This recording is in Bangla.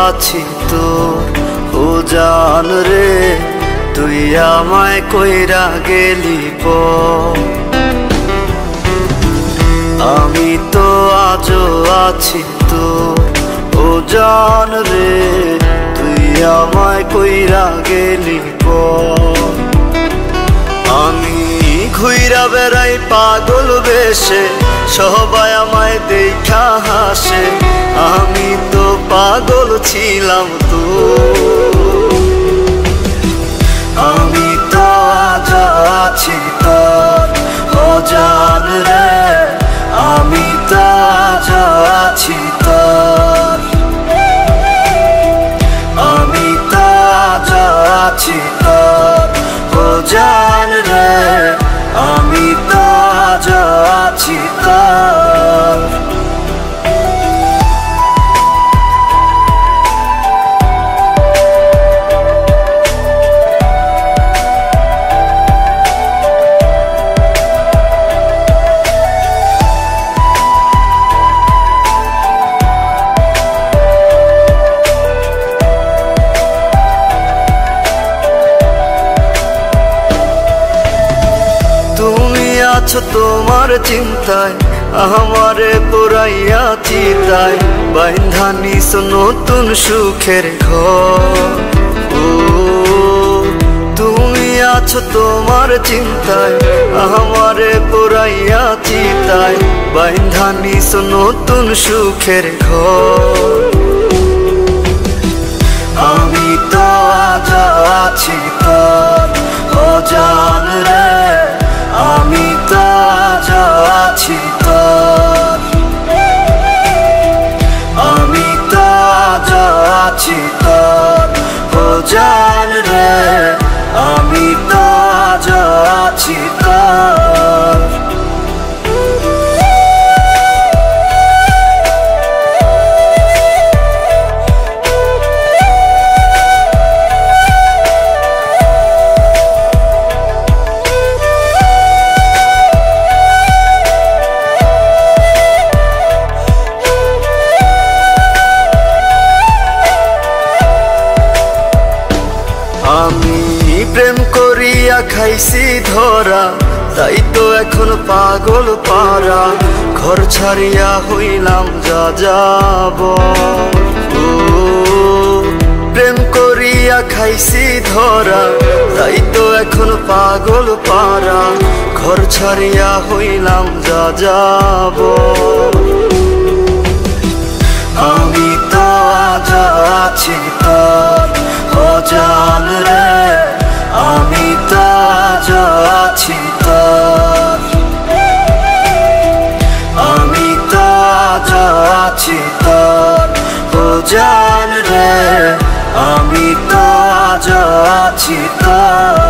আছি তোর ও জান রে, তুই আমায় কইরা গেলি পর। আমি তো আজও আছি তোর ও জান রে, তুই আমায় কইরা গেলি পর। আমি ঘুইরা বেড়াই পাগল বেশে, সবাই আমায় দেখা হাসে, আমি তো পাগল ছিলাম তো। আমি তো আজ আছি তোর ও জান রে, আমি তো আজ আছি তোর। আমি তো আজ আছি তোর ও জান রে, আমি তো আজ আছি তোর। আছো তোমার চিন্তায়, আমারে পুরাইয়া চিতায়, বাইন্ধা নিস নতুন সুখের ঘর। ও তুমি আছো তোমার চিন্তায়, আমারে পুরাইয়া চিতায়, বাইন্ধা নিস নতুন সুখের ঘর। আমি তো আজ আছি তোর ও জান রে, আমি তো আজ আছি তোর। আমি তো আজ আছি তোর ও জান রে, আমি তো আজ আছি তোর। আমি প্রেম করিয়া খাইছি ধরা, তাই তো এখন পাগল পারা, ঘর ছাড়িয়া হইলাম যা যাব। ও প্রেম করিয়া খাইছি ধরা, তাই তো এখন পাগল পারা, ঘর ছাড়িয়া হইলাম যা যাব। আমি তো আজ আছি তোর ও জান রে, আমি তো আজ আছি তোর। আমি তো আজ আছি তোর ও জান রে, আমি তো আজ আছি তোর।